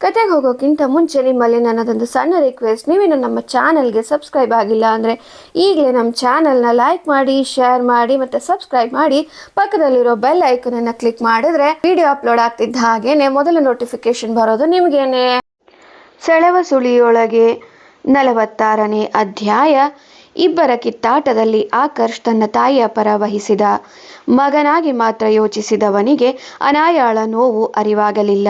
ಕತೆಗೆ ಹೋಗೋಕ್ಕಿಂತ ಮುಂಚೆ ನಿಮ್ಮಲ್ಲಿ ನನ್ನದೊಂದು ಸಣ್ಣ ರಿಕ್ವೆಸ್ಟ್, ನೀವೇನು ನಮ್ಮ ಚಾನಲ್ಗೆ ಸಬ್ಸ್ಕ್ರೈಬ್ ಆಗಿಲ್ಲ ಅಂದರೆ ಈಗಲೇ ನಮ್ಮ ಚಾನಲ್ನ ಲೈಕ್ ಮಾಡಿ, ಶೇರ್ ಮಾಡಿ ಮತ್ತು ಸಬ್ಸ್ಕ್ರೈಬ್ ಮಾಡಿ. ಪಕ್ಕದಲ್ಲಿರೋ ಬೆಲ್ ಐಕನನ್ನು ಕ್ಲಿಕ್ ಮಾಡಿದ್ರೆ ವಿಡಿಯೋ ಅಪ್ಲೋಡ್ ಆಗ್ತಿದ್ದ ಹಾಗೇನೆ ಮೊದಲ ನೋಟಿಫಿಕೇಶನ್ ಬರೋದು ನಿಮಗೇನೆ. ಸೆಳೆವ ಸುಳಿಯೊಳಗೆ 46ನೇ ಅಧ್ಯಾಯ. ಇಬ್ಬರ ಕಿತ್ತಾಟದಲ್ಲಿ ಆಕರ್ಷ್ ತನ್ನ ತಾಯಿಯ ಪರ ವಹಿಸಿದ. ಮಗನಾಗಿ ಮಾತ್ರ ಯೋಚಿಸಿದವನಿಗೆ ಅನಾಯಾಳ ನೋವು ಅರಿವಾಗಲಿಲ್ಲ.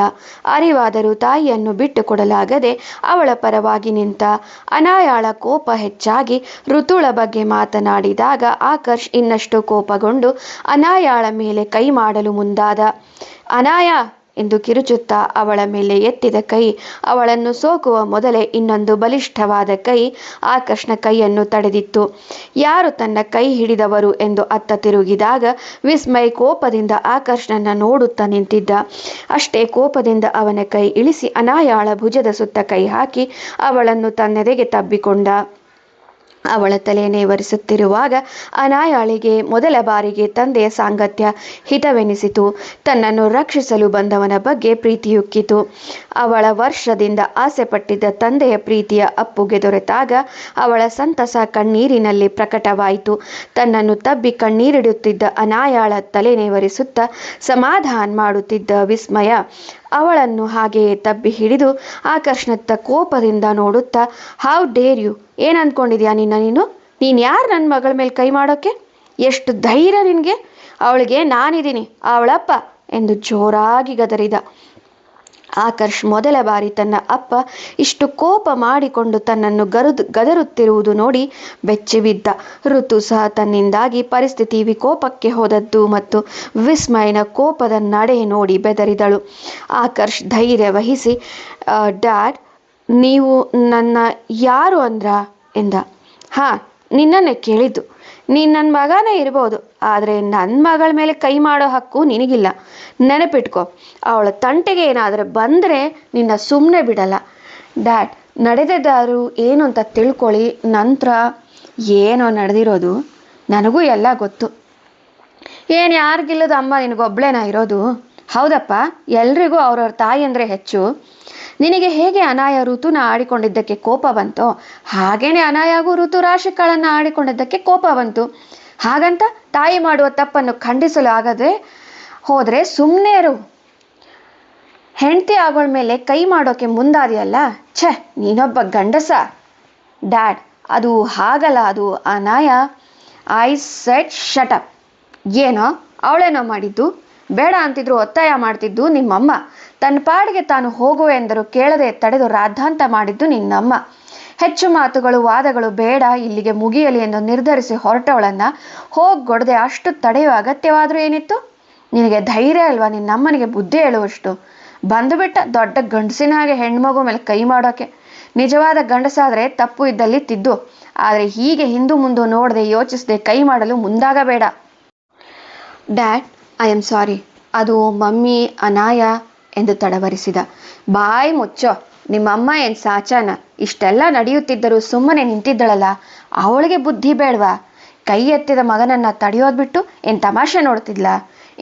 ಅರಿವಾದರೂ ತಾಯಿಯನ್ನು ಬಿಟ್ಟು ಕೊಡಲಾಗದೆ ಅವಳ ಪರವಾಗಿ ನಿಂತ. ಅನಾಯಾಳ ಕೋಪ ಹೆಚ್ಚಾಗಿ ಋತುಳ ಬಗ್ಗೆ ಮಾತನಾಡಿದಾಗ ಆಕರ್ಷ್ ಇನ್ನಷ್ಟು ಕೋಪಗೊಂಡು ಅನಾಯಾಳ ಮೇಲೆ ಕೈ ಮಾಡಲು ಮುಂದಾದ. ಅನಾಯ ಎಂದು ಕಿರುಚುತ್ತಾ ಅವಳ ಮೇಲೆ ಎತ್ತಿದ ಕೈ ಅವಳನ್ನು ಸೋಕುವ ಮೊದಲೇ ಇನ್ನೊಂದು ಬಲಿಷ್ಠವಾದ ಕೈ ಆಕರ್ಷ್ನ ಕೈಯನ್ನು ತಡೆದಿತ್ತು. ಯಾರು ತನ್ನ ಕೈ ಹಿಡಿದವರು ಎಂದು ಅತ್ತ ತಿರುಗಿದಾಗ ವಿಸ್ಮಯ್ ಕೋಪದಿಂದ ಆಕರ್ಷ್ನನ್ನ ನೋಡುತ್ತಾ ನಿಂತಿದ್ದ. ಅಷ್ಟೇ ಕೋಪದಿಂದ ಅವನ ಕೈ ಇಳಿಸಿ ಅನಾಯಾಳ ಭುಜದ ಸುತ್ತ ಕೈ ಹಾಕಿ ಅವಳನ್ನು ತನ್ನೆದೆಗೆ ತಬ್ಬಿಕೊಂಡ. ಅವಳ ತಲೆ ನೇವರಿಸುತ್ತಿರುವಾಗ ಅನಾಯಾಳಿಗೆ ಮೊದಲ ಬಾರಿಗೆ ತಂದೆಯ ಸಾಂಗತ್ಯ ಹಿತವೆನಿಸಿತು. ತನ್ನನ್ನು ರಕ್ಷಿಸಲು ಬಂದವನ ಬಗ್ಗೆ ಪ್ರೀತಿಯುಕ್ಕಿತು. ಅವಳ ವರ್ಷದಿಂದ ಆಸೆ ಪಟ್ಟಿದ್ದ ತಂದೆಯ ಪ್ರೀತಿಯ ಅಪ್ಪುಗೆ ದೊರೆತಾಗ ಅವಳ ಸಂತಸ ಕಣ್ಣೀರಿನಲ್ಲಿ ಪ್ರಕಟವಾಯಿತು. ತನ್ನನ್ನು ತಬ್ಬಿ ಕಣ್ಣೀರಿಡುತ್ತಿದ್ದ ಅನಾಯಾಳ ತಲೆ ನೇವರಿಸುತ್ತಾ ಸಮಾಧಾನ ಮಾಡುತ್ತಿದ್ದ ವಿಸ್ಮಯ ಅವಳನ್ನು ಹಾಗೆಯೇ ತಬ್ಬಿ ಹಿಡಿದು ಆಕರ್ಷಣತ್ತ ಕೋಪದಿಂದ ನೋಡುತ್ತಾ, ಹೌ ಡೇರ್ ಯು, ಏನು ಅಂದ್ಕೊಂಡಿದ್ಯಾ ನೀನು ಯಾರು ನನ್ನ ಮಗಳ ಮೇಲೆ ಕೈ ಮಾಡೋಕ್ಕೆ? ಎಷ್ಟು ಧೈರ್ಯ ನಿನಗೆ? ಅವಳಿಗೆ ನಾನಿದ್ದೀನಿ, ಅವಳಪ್ಪ ಎಂದು ಜೋರಾಗಿ ಗದರಿದ. ಆಕರ್ಷ್ ಮೊದಲ ಬಾರಿ ತನ್ನ ಅಪ್ಪ ಇಷ್ಟು ಕೋಪ ಮಾಡಿಕೊಂಡು ತನ್ನನ್ನು ಗದರುತ್ತಿರುವುದು ನೋಡಿ ಬೆಚ್ಚಿಬಿದ್ದ. ಋತು ಸಹ ತನ್ನಿಂದಾಗಿ ಪರಿಸ್ಥಿತಿ ವಿಕೋಪಕ್ಕೆ ಹೋದದ್ದು ಮತ್ತು ವಿಸ್ಮಯನ ಕೋಪದ ನಡೆ ನೋಡಿ ಬೆದರಿದಳು. ಆಕರ್ಷ್ ಧೈರ್ಯ ವಹಿಸಿ, ಡ್ಯಾಡ್, ನೀವು ನನ್ನ ಯಾರು ಅಂದ್ರ ಎಂದ. ಹಾಂ, ನಿನ್ನನ್ನೇ ಕೇಳಿದ್ದು. ನೀನು ನನ್ನ ಮಗನೇ ಇರ್ಬೋದು, ಆದರೆ ನನ್ನ ಮಗಳ ಮೇಲೆ ಕೈ ಮಾಡೋ ಹಕ್ಕು ನಿನಗಿಲ್ಲ. ನೆನಪಿಟ್ಕೊ, ಅವಳ ತಂಟೆಗೆ ಏನಾದರೂ ಬಂದರೆ ನಿನ್ನ ಸುಮ್ಮನೆ ಬಿಡಲ್ಲ. ಡ್ಯಾಡ್, ನಡೆದಿದ್ದಾರು ಏನು ಅಂತ ತಿಳ್ಕೊಳ್ಳಿ. ನಂತರ ಏನೋ ನಡೆದಿರೋದು ನನಗೂ ಎಲ್ಲ ಗೊತ್ತು. ಏನು ಯಾರಿಗಿಲ್ಲದ ಅಮ್ಮ ನಿನಗೊಬ್ಳೇನಾ ಇರೋದು? ಹೌದಪ್ಪ, ಎಲ್ರಿಗೂ ಅವ್ರವ್ರ ತಾಯಿ ಅಂದರೆ ಹೆಚ್ಚು. ನಿನಗೆ ಹೇಗೆ ಅನಾಯ ಋತುನ ಆಡಿಕೊಂಡಿದ್ದಕ್ಕೆ ಕೋಪ ಬಂತೋ ಹಾಗೇನೆ ಅನಾಯಾಗೂ ಋತು ರಾಶಿಕಾಳನ್ನು ಆಡಿಕೊಂಡಿದ್ದಕ್ಕೆ ಕೋಪ ಬಂತು. ಹಾಗಂತ ತಾಯಿ ಮಾಡುವ ತಪ್ಪನ್ನು ಖಂಡಿಸಲು ಆಗದೆ ಹೋದರೆ ಸುಮ್ಮನೆ ಇರು. ಹೆಂಡತಿ ಆಗೋಳ ಮೇಲೆ ಕೈ ಮಾಡೋಕೆ ಮುಂದಾದಿಯಲ್ಲ, ಛೆ, ನೀನೊಬ್ಬ ಗಂಡಸ. ಡ್ಯಾಡ್, ಅದು ಹಾಗಲ್ಲ, ಅದು Anaya. I said shut up. ಏನೋ ಅವಳೇನೋ ಮಾಡಿದ್ದು? ಬೇಡ ಅಂತಿದ್ರು ಒತ್ತಾಯ ಮಾಡ್ತಿದ್ದು ನಿಮ್ಮಮ್ಮ. ತನ್ನ ಪಾಡಿಗೆ ತಾನು ಹೋಗುವೆ ಎಂದರು ಕೇಳದೆ ತಡೆದು ರಾದ್ಧಾಂತ ಮಾಡಿದ್ದು ನಿನ್ನಮ್ಮ. ಹೆಚ್ಚು ಮಾತುಗಳು ವಾದಗಳು ಬೇಡ, ಇಲ್ಲಿಗೆ ಮುಗಿಯಲಿ ಎಂದು ನಿರ್ಧರಿಸಿ ಹೊರಟವಳನ್ನ ಹೋಗೊಡದೆ ಅಷ್ಟು ತಡೆಯುವ ಅಗತ್ಯವಾದರೂ ಏನಿತ್ತು? ನಿನಗೆ ಧೈರ್ಯ ಅಲ್ವಾ ನಿನ್ನಮ್ಮನಿಗೆ ಬುದ್ಧಿ ಹೇಳುವಷ್ಟು? ಬಂದುಬಿಟ್ಟ ದೊಡ್ಡ ಗಂಡಸಿನ ಹಾಗೆ ಹೆಣ್ಮಗು ಮೇಲೆ ಕೈ ಮಾಡೋಕೆ. ನಿಜವಾದ ಗಂಡಸಾದರೆ ತಪ್ಪು ಇದ್ದಲ್ಲಿ ತಿದ್ದು, ಆದರೆ ಹೀಗೆ ಹಿಂದು ಮುಂದೆ ನೋಡದೆ ಯೋಚಿಸದೆ ಕೈ ಮಾಡಲು ಮುಂದಾಗಬೇಡ. ಡ್ಯಾಡ್, ಐ ಆಮ್ ಸಾರಿ, ಅದು ಮಮ್ಮಿ ಅನಾಯ ಎಂದು ತಡವರಿಸಿದ. ಬಾಯ್ ಮುಚ್ಚೋ, ನಿಮ್ಮಮ್ಮ ಏನು ಸಾಚಾನ? ಇಷ್ಟೆಲ್ಲ ನಡೆಯುತ್ತಿದ್ದರೂ ಸುಮ್ಮನೆ ನಿಂತಿದ್ದಳಲ್ಲ, ಅವಳಿಗೆ ಬುದ್ಧಿ ಬೇಡವಾ? ಕೈ ಎತ್ತಿದ ಮಗನನ್ನು ತಡೆಯೋದು ಬಿಟ್ಟು ಏನು ತಮಾಷೆ ನೋಡ್ತಿದ್ಲ?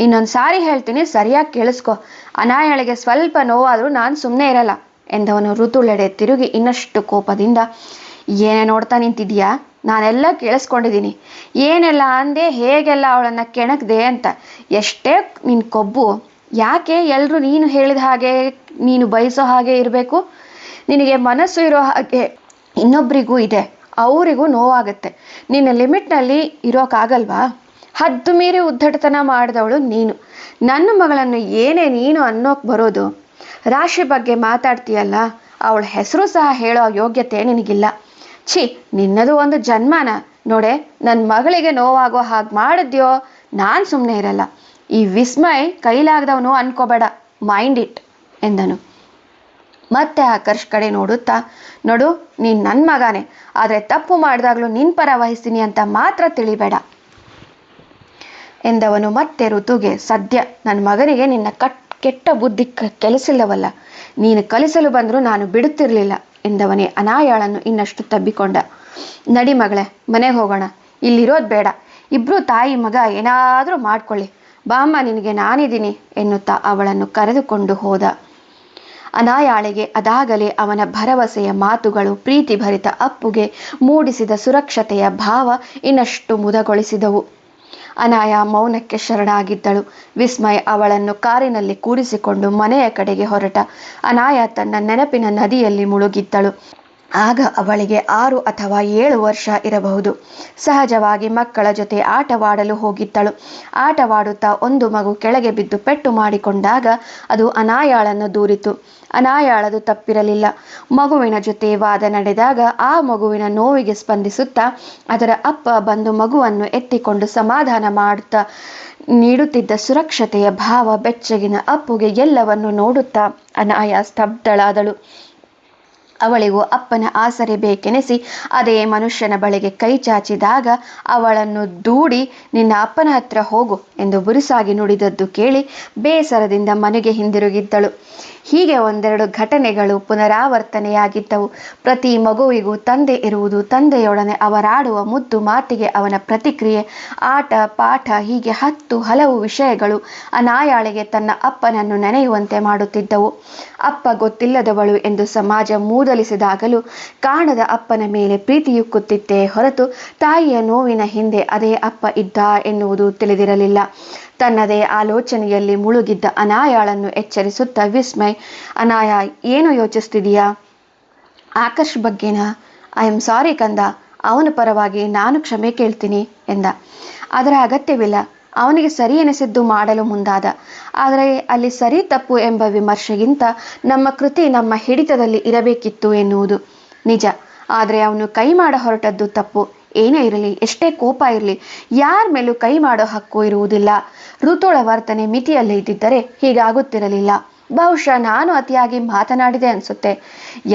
ಇನ್ನೊಂದು ಸಾರಿ ಹೇಳ್ತೀನಿ, ಸರಿಯಾಗಿ ಕೇಳಿಸ್ಕೊ. ಅನಾಯಳಿಗೆ ಸ್ವಲ್ಪ ನೋವಾದರೂ ನಾನು ಸುಮ್ಮನೆ ಇರಲ್ಲ ಎಂದವನು ಋತುಳೆಡೆ ತಿರುಗಿ ಇನ್ನಷ್ಟು ಕೋಪದಿಂದ, ಏನೇ ನೋಡ್ತಾ ನಿಂತಿದ್ಯಾ? ನಾನೆಲ್ಲ ಕೇಳಿಸ್ಕೊಂಡಿದ್ದೀನಿ. ಏನೆಲ್ಲ ಅಂದೆ, ಹೇಗೆಲ್ಲ ಅವಳನ್ನು ಕೆಣಕ್ದೆ ಅಂತ. ಎಷ್ಟೇ ನಿನ್ನ ಕೊಬ್ಬು. ಯಾಕೆ ಎಲ್ಲರೂ ನೀನು ಹೇಳಿದ ಹಾಗೆ ನೀನು ಬಯಸೋ ಹಾಗೆ ಇರಬೇಕು? ನಿನಗೆ ಮನಸ್ಸು ಇರೋ ಹಾಗೆ ಇನ್ನೊಬ್ಬರಿಗೂ ಇದೆ, ಅವರಿಗೂ ನೋವಾಗುತ್ತೆ. ನಿನ್ನ ಲಿಮಿಟ್ನಲ್ಲಿ ಇರೋಕ್ಕಾಗಲ್ವಾ? ಹದ್ದು ಮೀರಿ ಉದ್ದಟತನ ಮಾಡಿದವಳು ನೀನು. ನನ್ನ ಮಗಳನ್ನು ಏನೇ ನೀನು ಅನ್ನೋಕೆ ಬರೋದು? ರಾಶಿ ಬಗ್ಗೆ ಮಾತಾಡ್ತೀಯಲ್ಲ, ಅವಳ ಹೆಸರು ಸಹ ಹೇಳೋ ಯೋಗ್ಯತೆ ನಿನಗಿಲ್ಲ. ಛೀ, ನಿನ್ನದು ಒಂದು ಜನ್ಮನ. ನೋಡೆ, ನನ್ನ ಮಗಳಿಗೆ ನೋವಾಗೋ ಹಾಗೆ ಮಾಡಿದ್ಯೋ ನಾನು ಸುಮ್ಮನೆ ಇರಲ್ಲ. ಈ ವಿಸ್ಮಯ್ ಕೈಲಾಗದವನು ಅನ್ಕೋಬೇಡ, ಮೈಂಡ್ ಇಟ್ ಎಂದನು. ಮತ್ತೆ ಆಕರ್ಷ್ ಕಡೆ ನೋಡುತ್ತಾ, ನೋಡು, ನೀನು ನನ್ನ ಮಗನೇ, ಆದರೆ ತಪ್ಪು ಮಾಡಿದಾಗಲೂ ನಿನ್ನ ಪರ ವಹಿಸ್ತೀನಿ ಅಂತ ಮಾತ್ರ ತಿಳಿಬೇಡ ಎಂದವನು. ಮತ್ತೆ ಋತುಗೆ, ಸದ್ಯ ನನ್ನ ಮಗನಿಗೆ ನಿನ್ನ ಕೆಟ್ಟ ಬುದ್ಧಿ ಕೆಲಸಿಲ್ಲವಲ್ಲ, ನೀನು ಕಲಿಸಲು ಬಂದರೂ ನಾನು ಬಿಡುತ್ತಿರಲಿಲ್ಲ ಎಂದವನೇ ಅನಾಯಾಳನ್ನು ಇನ್ನಷ್ಟು ತಬ್ಬಿಕೊಂಡ. ನಡಿ ಮಗಳೇ, ಮನೆಗೆ ಹೋಗೋಣ, ಇಲ್ಲಿರೋದು ಬೇಡ. ಇಬ್ಬರು ತಾಯಿ ಮಗ ಏನಾದರೂ ಮಾಡ್ಕೊಳ್ಳಿ. ಬಾಮ್ಮ, ನಿನಗೆ ನಾನಿದ್ದೀನಿ ಎನ್ನುತ್ತಾ ಅವಳನ್ನು ಕರೆದುಕೊಂಡು ಹೋದ. ಅನಾಯಾಳಿಗೆ ಅದಾಗಲೇ ಅವನ ಭರವಸೆಯ ಮಾತುಗಳು ಪ್ರೀತಿಭರಿತ ಅಪ್ಪುಗೆ ಮೂಡಿಸಿದ ಸುರಕ್ಷತೆಯ ಭಾವ ಇನ್ನಷ್ಟು ಮುದಗೊಳಿಸಿದವು. ಅನಾಯ ಮೌನಕ್ಕೆ ಶರಣಾಗಿದ್ದಳು. ವಿಸ್ಮಯ್ ಅವಳನ್ನು ಕಾರಿನಲ್ಲಿ ಕೂರಿಸಿಕೊಂಡು ಮನೆಯ ಕಡೆಗೆ ಹೊರಟ. ಅನಾಯ ತನ್ನ ನೆನಪಿನ ನದಿಯಲ್ಲಿ ಮುಳುಗಿದ್ದಳು. ಆಗ ಅವಳಿಗೆ 6 ಅಥವಾ 7 ವರ್ಷ ಇರಬಹುದು. ಸಹಜವಾಗಿ ಮಕ್ಕಳ ಜೊತೆ ಆಟವಾಡಲು ಹೋಗಿದ್ದಳು. ಆಟವಾಡುತ್ತಾ ಒಂದು ಮಗು ಕೆಳಗೆ ಬಿದ್ದು ಪೆಟ್ಟು ಮಾಡಿಕೊಂಡಾಗ ಅದು ಅನಾಯಾಳನ್ನು ದೂರಿತು. ಅನಾಯಾಳದು ತಪ್ಪಿರಲಿಲ್ಲ. ಮಗುವಿನ ಜೊತೆ ವಾದ ನಡೆದಾಗ ಆ ಮಗುವಿನ ನೋವಿಗೆ ಸ್ಪಂದಿಸುತ್ತಾ ಅದರ ಅಪ್ಪ ಬಂದು ಮಗುವನ್ನು ಎತ್ತಿಕೊಂಡು ಸಮಾಧಾನ ಮಾಡುತ್ತಾ ನೀಡುತ್ತಿದ್ದ ಸುರಕ್ಷತೆಯ ಭಾವ ಬೆಚ್ಚಗಿನ ಅಪ್ಪುಗೆ ಎಲ್ಲವನ್ನು ನೋಡುತ್ತಾ ಅನಾಯ ಸ್ತಬ್ಧಳಾದಳು. ಅವಳಿಗೂ ಅಪ್ಪನ ಆಸರೆ ಬೇಕೆನಿಸಿ ಅದೇ ಮನುಷ್ಯನ ಬಳಿಗೆ ಕೈ ಚಾಚಿದಾಗ ಅವಳನ್ನು ದೂಡಿ ನಿನ್ನ ಅಪ್ಪನ ಹತ್ರ ಹೋಗು ಎಂದು ಬುರುಸಾಗಿ ನುಡಿದದ್ದು ಕೇಳಿ ಬೇಸರದಿಂದ ಮನೆಗೆ ಹಿಂದಿರುಗಿದ್ದಳು. ಹೀಗೆ ಒಂದೆರಡು ಘಟನೆಗಳು ಪುನರಾವರ್ತನೆಯಾಗಿದ್ದವು. ಪ್ರತಿ ಮಗುವಿಗೂ ತಂದೆ ಇರುವುದು, ತಂದೆಯೊಡನೆ ಅವರಾಡುವ ಮುದ್ದು ಮಾತಿಗೆ ಅವನ ಪ್ರತಿಕ್ರಿಯೆ, ಆಟ ಪಾಠ, ಹೀಗೆ 10 ಹಲವು ವಿಷಯಗಳು ಅನಾಯಾಳಿಗೆ ತನ್ನ ಅಪ್ಪನನ್ನು ನೆನೆಯುವಂತೆ ಮಾಡುತ್ತಿದ್ದವು. ಅಪ್ಪ ಗೊತ್ತಿಲ್ಲದವಳು ಎಂದು ಸಮಾಜ ಮೂದಲಿಸಿದಾಗಲೂ ಕಾಣದ ಅಪ್ಪನ ಮೇಲೆ ಪ್ರೀತಿಯುಕ್ಕುತ್ತಿತ್ತೇ ಹೊರತು ತಾಯಿಯ ನೋವಿನ ಹಿಂದೆ ಅದೇ ಅಪ್ಪ ಇದ್ದ ಎನ್ನುವುದು ತಿಳಿದಿರಲಿಲ್ಲ. ತನ್ನದೇ ಆಲೋಚನೆಯಲ್ಲಿ ಮುಳುಗಿದ್ದ ಅನಾಯಾಳನ್ನು ಎಚ್ಚರಿಸುತ್ತಾ ವಿಸ್ಮಯ್, ಅನಾಯ, ಏನು ಯೋಚಿಸ್ತಿದೀಯಾ? ಆಕರ್ಷ್ ಬಗ್ಗೆನಾ? ಐ ಆಮ್ ಸಾರಿ ಕಂದ, ಅವನ ಪರವಾಗಿ ನಾನು ಕ್ಷಮೆ ಕೇಳ್ತೀನಿ ಎಂದ. ಅದರ ಅಗತ್ಯವಿಲ್ಲ. ಅವನಿಗೆ ಸರಿ ಎನಿಸಿದ್ದು ಮಾಡಲು ಮುಂದಾದ. ಆದರೆ ಅಲ್ಲಿ ಸರಿ ತಪ್ಪು ಎಂಬ ವಿಮರ್ಶೆಗಿಂತ ನಮ್ಮ ಕೃತಿ ನಮ್ಮ ಹಿಡಿತದಲ್ಲಿ ಇರಬೇಕಿತ್ತು ಎನ್ನುವುದು ನಿಜ. ಆದರೆ ಅವನು ಕೈ ಮಾಡ ಹೊರಟದ್ದು ತಪ್ಪು. ಏನೇ ಇರಲಿ, ಎಷ್ಟೇ ಕೋಪ ಇರಲಿ, ಯಾರ ಮೇಲೂ ಕೈ ಮಾಡೋ ಹಕ್ಕು ಇರುವುದಿಲ್ಲ. ಋತುಳ ವರ್ತನೆ ಮಿತಿಯಲ್ಲಿ ಇದ್ದಿದ್ದರೆ ಹೀಗಾಗುತ್ತಿರಲಿಲ್ಲ. ಬಹುಶಃ ನಾನು ಅತಿಯಾಗಿ ಮಾತನಾಡಿದೆ ಅನ್ಸುತ್ತೆ.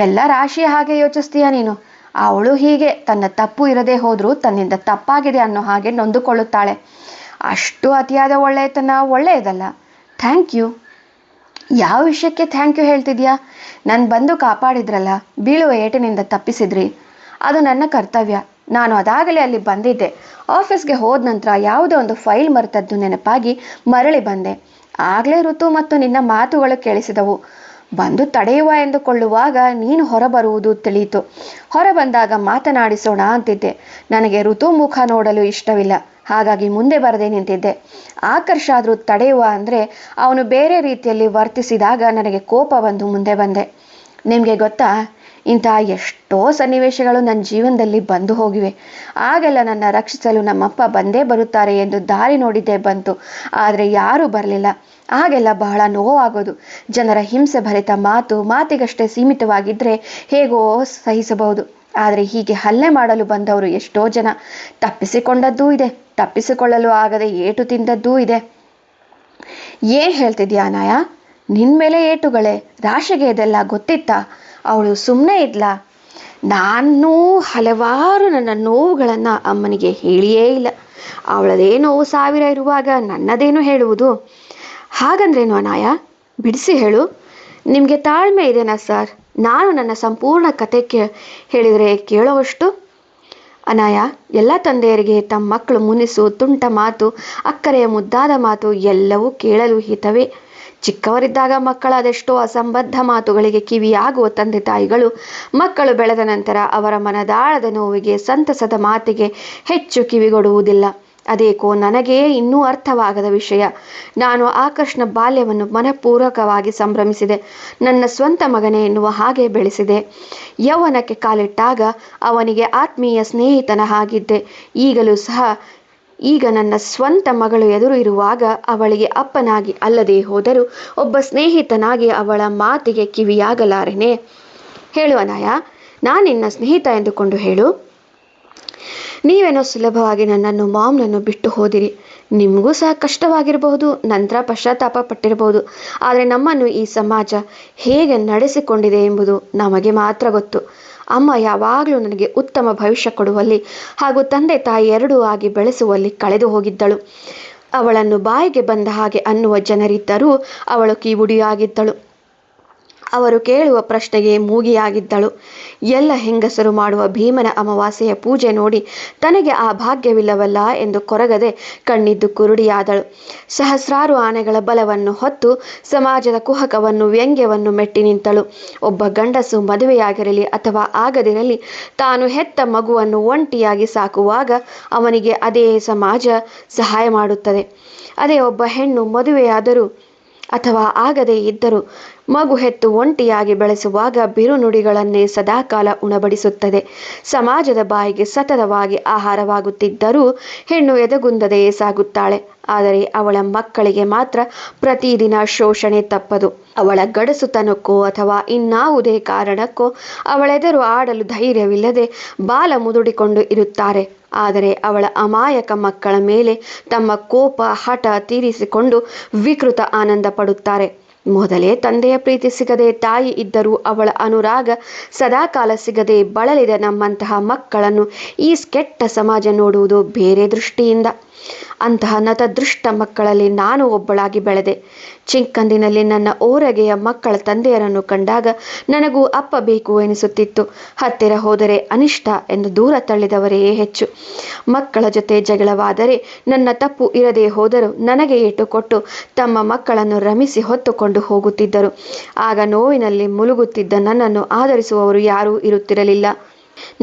ಎಲ್ಲ ರಾಶಿಯ ಹಾಗೆ ಯೋಚಿಸ್ತೀಯ ನೀನು. ಅವಳು ಹೀಗೆ ತನ್ನ ತಪ್ಪು ಇರದೇ ಹೋದ್ರೂ ತನ್ನಿಂದ ತಪ್ಪಾಗಿದೆ ಅನ್ನೋ ಹಾಗೆ ನೊಂದುಕೊಳ್ಳುತ್ತಾಳೆ. ಅಷ್ಟು ಅತಿಯಾದ ಒಳ್ಳೆಯತನ ಒಳ್ಳೆಯದಲ್ಲ. Thank you. ಯಾವ ವಿಷಯಕ್ಕೆ ಥ್ಯಾಂಕ್ ಯು ಹೇಳ್ತಿದ್ಯಾ? ನಾನು ಬಂದು ಕಾಪಾಡಿದ್ರಲ್ಲ, ಬೀಳುವ ಏಟಿನಿಂದ ತಪ್ಪಿಸಿದ್ರಿ. ಅದು ನನ್ನ ಕರ್ತವ್ಯ. ನಾನು ಅದಾಗಲೇ ಅಲ್ಲಿ ಬಂದಿದ್ದೆ. ಆಫೀಸ್ಗೆ ಹೋದ ನಂತರ ಯಾವುದೋ ಒಂದು ಫೈಲ್ ಮರೆತದ್ದು ನೆನಪಾಗಿ ಮರಳಿ ಬಂದೆ. ಆಗಲೇ ಋತು ಮತ್ತು ನಿನ್ನ ಮಾತುಗಳು ಕೇಳಿಸಿದವು. ಬಂದು ತಡೆಯುವ ಎಂದುಕೊಳ್ಳುವಾಗ ನೀನು ಹೊರಬರುವುದು ತಿಳಿಯಿತು. ಹೊರ ಬಂದಾಗ ಮಾತನಾಡಿಸೋಣ ಅಂತಿದ್ದೆ. ನನಗೆ ಋತು ಮುಖ ನೋಡಲು ಇಷ್ಟವಿಲ್ಲ. ಹಾಗಾಗಿ ಮುಂದೆ ಬರದೆ ನಿಂತಿದ್ದೆ. ಆಕರ್ಷ ಆದರೂ ತಡೆಯುವ ಅಂದರೆ ಅವನು ಬೇರೆ ರೀತಿಯಲ್ಲಿ ವರ್ತಿಸಿದಾಗ ನನಗೆ ಕೋಪ ಬಂದು ಮುಂದೆ ಬಂದೆ. ನಿಮಗೆ ಗೊತ್ತಾ, ಇಂತಹ ಎಷ್ಟೋ ಸನ್ನಿವೇಶಗಳು ನನ್ನ ಜೀವನದಲ್ಲಿ ಬಂದು ಹೋಗಿವೆ. ಆಗೆಲ್ಲ ನನ್ನ ರಕ್ಷಿಸಲು ನಮ್ಮಪ್ಪ ಬಂದೇ ಬರುತ್ತಾರೆ ಎಂದು ದಾರಿ ನೋಡಿದ್ದೇ ಬಂತು. ಆದರೆ ಯಾರೂ ಬರಲಿಲ್ಲ. ಆಗೆಲ್ಲ ಬಹಳ ನೋವಾಗೋದು. ಜನರ ಹಿಂಸೆ ಭರಿತ ಮಾತಿಗಷ್ಟೇ ಸೀಮಿತವಾಗಿದ್ದರೆ ಹೇಗೋ ಸಹಿಸಬಹುದು. ಆದರೆ ಹೀಗೆ ಹಲ್ಲೆ ಮಾಡಲು ಬಂದವರು ಎಷ್ಟೋ ಜನ. ತಪ್ಪಿಸಿಕೊಂಡದ್ದೂ ಇದೆ, ತಪ್ಪಿಸಿಕೊಳ್ಳಲು ಆಗದೆ ಏಟು ತಿಂದದ್ದೂ ಇದೆ. ಏನ್ ಹೇಳ್ತಿದ್ಯಾ ಅನಾಯ? ನಿನ್ ಮೇಲೆ ಏಟುಗಳೇ? ರಾಶಿಗೆ ಇದೆಲ್ಲ ಗೊತ್ತಿತ್ತಾ? ಅವಳು ಸುಮ್ಮನೆ ಇದ್ಲಾ? ನಾನು ಹಲವಾರು ನನ್ನ ನೋವುಗಳನ್ನು ಅಮ್ಮನಿಗೆ ಹೇಳಿಯೇ ಇಲ್ಲ. ಅವಳದೇ ನೋವು 1000 ಇರುವಾಗ ನನ್ನದೇನು ಹೇಳುವುದು? ಹಾಗಂದ್ರೇನು ಅನಾಯ? ಬಿಡಿಸಿ ಹೇಳು. ನಿಮಗೆ ತಾಳ್ಮೆ ಇದೆನಾ ಸರ್? ನಾನು ನನ್ನ ಸಂಪೂರ್ಣ ಕತೆ ಹೇಳಿದರೆ ಕೇಳೋವಷ್ಟು? ಅನಾಯ, ಎಲ್ಲ ತಂದೆಯರಿಗೆ ತಮ್ಮ ಮಕ್ಕಳು ಮುನಿಸು, ತುಂಟ ಮಾತು, ಅಕ್ಕರೆಯ ಮುದ್ದಾದ ಮಾತು ಎಲ್ಲವೂ ಕೇಳಲು ಹಿತವೇ. ಚಿಕ್ಕವರಿದ್ದಾಗ ಮಕ್ಕಳ ಅದೆಷ್ಟೋ ಅಸಂಬದ್ಧ ಮಾತುಗಳಿಗೆ ಕಿವಿಯಾಗುವ ತಂದೆ ತಾಯಿಗಳು ಮಕ್ಕಳು ಬೆಳೆದ ನಂತರ ಅವರ ಮನದಾಳದ ನೋವಿಗೆ, ಸಂತಸದ ಮಾತಿಗೆ ಹೆಚ್ಚು ಕಿವಿಗೊಡುವುದಿಲ್ಲ. ಅದೇಕೋ ನನಗೇ ಇನ್ನೂ ಅರ್ಥವಾಗದ ವಿಷಯ. ನಾನು ಆಕರ್ಷ್ನ ಬಾಲ್ಯವನ್ನು ಮನಪೂರ್ವಕವಾಗಿ ಸಂಭ್ರಮಿಸಿದೆ. ನನ್ನ ಸ್ವಂತ ಮಗನೇ ಎನ್ನುವ ಹಾಗೆ ಬೆಳೆಸಿದೆ. ಯೌವನಕ್ಕೆ ಕಾಲಿಟ್ಟಾಗ ಅವನಿಗೆ ಆತ್ಮೀಯ ಸ್ನೇಹಿತನ ಹಾಗಿದ್ದೆ. ಈಗಲೂ ಸಹ ಈಗ ನನ್ನ ಸ್ವಂತ ಮಗಳು ಎದುರು ಇರುವಾಗ ಅವಳಿಗೆ ಅಪ್ಪನಾಗಿ ಅಲ್ಲದೆ ಹೋದರೂ ಒಬ್ಬ ಸ್ನೇಹಿತನಾಗಿ ಅವಳ ಮಾತಿಗೆ ಕಿವಿಯಾಗಲಾರೆನೆ. ಹೇಳು ಅನಾಯ, ನಾನು ನಿನ್ನ ಸ್ನೇಹಿತ ಎಂದುಕೊಂಡು ಹೇಳು. ನೀವೇನೋ ಸುಲಭವಾಗಿ ನನ್ನನ್ನು ಮಾಮ್ನನ್ನು ಬಿಟ್ಟು ಹೋದಿರಿ. ನಿಮಗೂ ಸಹ ಕಷ್ಟವಾಗಿರಬಹುದು, ನಂತರ ಪಶ್ಚಾತ್ತಾಪ ಪಟ್ಟಿರಬಹುದು. ಆದರೆ ನಮ್ಮನ್ನು ಈ ಸಮಾಜ ಹೇಗೆ ನಡೆಸಿಕೊಂಡಿದೆ ಎಂಬುದು ನಮಗೆ ಮಾತ್ರ ಗೊತ್ತು. ಅಮ್ಮ ಯಾವಾಗಲೂ ನನಗೆ ಉತ್ತಮ ಭವಿಷ್ಯ ಕೊಡುವಲ್ಲಿ ಹಾಗೂ ತಂದೆ ತಾಯಿ ಎರಡೂ ಆಗಿ ಬೆಳೆಸುವಲ್ಲಿ ಕಳೆದು ಹೋಗಿದ್ದಳು. ಅವಳನ್ನು ಬಾಯಿಗೆ ಬಂದ ಹಾಗೆ ಅನ್ನುವ ಜನರಿದ್ದರೂ ಅವಳು ಕಿವುಡಿಯಾಗಿದ್ದಳು. ಅವರು ಕೇಳುವ ಪ್ರಶ್ನೆಗೆ ಮೂಗಿಯಾಗಿದ್ದಳು. ಎಲ್ಲ ಹೆಂಗಸರು ಮಾಡುವ ಭೀಮನ ಅಮಾವಾಸ್ಯೆಯ ಪೂಜೆ ನೋಡಿ ತನಗೆ ಆ ಭಾಗ್ಯವಿಲ್ಲವಲ್ಲ ಎಂದು ಕೊರಗದೆ ಕಣ್ಣಿದ್ದು ಕುರುಡಿಯಾದಳು. ಸಹಸ್ರಾರು ಆನೆಗಳ ಬಲವನ್ನು ಹೊತ್ತು ಸಮಾಜದ ಕುಹಕವನ್ನು ವ್ಯಂಗ್ಯವನ್ನು ಮೆಟ್ಟಿ ನಿಂತಳು. ಒಬ್ಬ ಗಂಡಸು ಮದುವೆಯಾಗಿರಲಿ ಅಥವಾ ಆಗದಿರಲಿ, ತಾನು ಹೆತ್ತ ಮಗುವನ್ನು ಒಂಟಿಯಾಗಿ ಸಾಕುವಾಗ ಅವನಿಗೆ ಅದೇ ಸಮಾಜ ಸಹಾಯ ಮಾಡುತ್ತದೆ. ಅದೇ ಒಬ್ಬ ಹೆಣ್ಣು ಮದುವೆಯಾದರೂ ಅಥವಾ ಆಗದೇ ಇದ್ದರೂ ಮಗು ಹೆತ್ತು ಒಂಟಿಯಾಗಿ ಬೆಳೆಸುವಾಗ ಬಿರುನುಡಿಗಳನ್ನೇ ಸದಾಕಾಲ ಉಣಬಡಿಸುತ್ತದೆ. ಸಮಾಜದ ಬಾಯಿಗೆ ಸತತವಾಗಿ ಆಹಾರವಾಗುತ್ತಿದ್ದರೂ ಹೆಣ್ಣು ಎದೆಗುಂದದೆಯೇ ಸಾಗುತ್ತಾಳೆ. ಆದರೆ ಅವಳ ಮಕ್ಕಳಿಗೆ ಮಾತ್ರ ಪ್ರತಿದಿನ ಶೋಷಣೆ ತಪ್ಪದು. ಅವಳ ಗಡಸುತನಕ್ಕೋ ಅಥವಾ ಇನ್ನಾವುದೇ ಕಾರಣಕ್ಕೋ ಅವಳೆದುರು ಆಡಲು ಧೈರ್ಯವಿಲ್ಲದೆ ಬಾಲ ಮುದುಡಿಕೊಂಡು ಇರುತ್ತಾರೆ. ಆದರೆ ಅವಳ ಅಮಾಯಕ ಮಕ್ಕಳ ಮೇಲೆ ತಮ್ಮ ಕೋಪ ಹಠ ತೀರಿಸಿಕೊಂಡು ವಿಕೃತ ಆನಂದ ಪಡುತ್ತಾರೆ. ಮೊದಲೇ ತಂದೆಯ ಪ್ರೀತಿ ಸಿಗದೆ ತಾಯಿ ಇದ್ದರೂ ಅವಳ ಅನುರಾಗ ಸದಾಕಾಲ ಸಿಗದೆ ಬಳಲಿದ ನಮ್ಮಂತಹ ಮಕ್ಕಳನ್ನು ಈ ಕೆಟ್ಟ ಸಮಾಜ ನೋಡುವುದು ಬೇರೆ ದೃಷ್ಟಿಯಿಂದ. ಅಂತಹ ನತದೃಷ್ಟ ಮಕ್ಕಳಲ್ಲಿ ನಾನು ಒಬ್ಬಳಾಗಿ ಬೆಳೆದೆ. ಚಿಕ್ಕಂದಿನಲ್ಲಿ ನನ್ನ ಓರಗೆಯ ಮಕ್ಕಳ ತಂದೆಯರನ್ನು ಕಂಡಾಗ ನನಗೂ ಅಪ್ಪ ಬೇಕು ಎನಿಸುತ್ತಿತ್ತು. ಹತ್ತಿರ ಹೋದರೆ ಅನಿಷ್ಟ ಎಂದು ದೂರ ತಳ್ಳಿದವರೇ ಹೆಚ್ಚು. ಮಕ್ಕಳ ಜೊತೆ ಜಗಳವಾದರೆ ನನ್ನ ತಪ್ಪು ಇರದೇ ಹೋದರೂ ನನಗೆ ಏಟು ಕೊಟ್ಟು ತಮ್ಮ ಮಕ್ಕಳನ್ನು ರಮಿಸಿ ಹೊತ್ತುಕೊಂಡು ಹೋಗುತ್ತಿದ್ದರು. ಆಗ ನೋವಿನಲ್ಲಿ ಮುಳುಗುತ್ತಿದ್ದ ನನ್ನನ್ನು ಆದರಿಸುವವರು ಯಾರೂ ಇರುತ್ತಿರಲಿಲ್ಲ.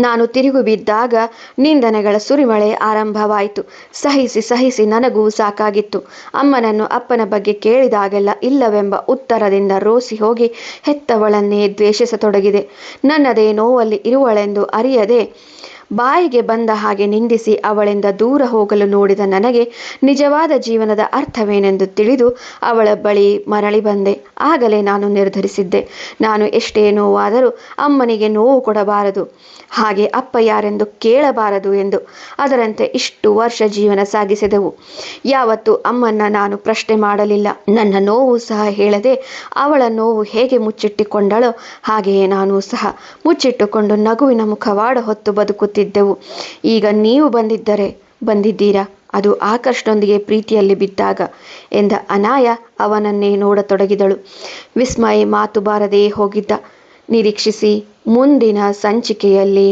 ನಾನು ತಿರುಗಿ ಬಿದ್ದಾಗ ನಿಂದನೆಗಳ ಸುರಿಮಳೆ ಆರಂಭವಾಯಿತು. ಸಹಿಸಿ ಸಹಿಸಿ ನನಗೂ ಸಾಕಾಗಿತ್ತು. ಅಮ್ಮನನ್ನು ಅಪ್ಪನ ಬಗ್ಗೆ ಕೇಳಿದಾಗೆಲ್ಲ ಇಲ್ಲವೆಂಬ ಉತ್ತರದಿಂದ ರೋಸಿ ಹೋಗಿ ಹೆತ್ತವಳನ್ನೇ ದ್ವೇಷಿಸತೊಡಗಿದೆ. ನನ್ನದೇ ನೋವಲ್ಲಿ ಇರುವಳೆಂದು ಅರಿಯದೆ ಬಾಯಿಗೆ ಬಂದ ಹಾಗೆ ನಿಂದಿಸಿ ಅವಳಿಂದ ದೂರ ಹೋಗಲು ನೋಡಿದ ನನಗೆ ನಿಜವಾದ ಜೀವನದ ಅರ್ಥವೇನೆಂದು ತಿಳಿದು ಅವಳ ಬಳಿ ಮರಳಿ ಬಂದೆ. ಆಗಲೇ ನಾನು ನಿರ್ಧರಿಸಿದ್ದೆ, ನಾನು ಎಷ್ಟೇ ನೋವಾದರೂ ಅಮ್ಮನಿಗೆ ನೋವು ಕೊಡಬಾರದು, ಹಾಗೆ ಅಪ್ಪ ಯಾರೆಂದು ಕೇಳಬಾರದು ಎಂದು. ಅದರಂತೆ ಇಷ್ಟು ವರ್ಷ ಜೀವನ ಸಾಗಿಸಿದೆವು. ಯಾವತ್ತೂ ಅಮ್ಮನ್ನ ನಾನು ಪ್ರಶ್ನೆ ಮಾಡಲಿಲ್ಲ. ನನ್ನ ನೋವು ಸಹ ಹೇಳದೆ ಅವಳ ನೋವು ಹೇಗೆ ಮುಚ್ಚಿಟ್ಟುಕೊಂಡಳೋ ಹಾಗೆಯೇ ನಾನು ಸಹ ಮುಚ್ಚಿಟ್ಟುಕೊಂಡು ನಗುವಿನ ಮುಖವಾಡ ಹೊತ್ತು ಬದುಕುತ್ತಿದ್ದೆವು. ಈಗ ನೀವು ಬಂದಿದ್ದೀರಾ, ಅದು ಆಕರ್ಷನೊಂದಿಗೆ ಪ್ರೀತಿಯಲ್ಲಿ ಬಿದ್ದಾಗ ಎಂದ ಅನಾಯ ಅವನನ್ನೇ ನೋಡತೊಡಗಿದಳು. ವಿಸ್ಮಯ ಮಾತು ಬಾರದೇ ಹೋಗಿದ್ದ. ನಿರೀಕ್ಷಿಸಿ ಮುಂದಿನ ಸಂಚಿಕೆಯಲ್ಲಿ.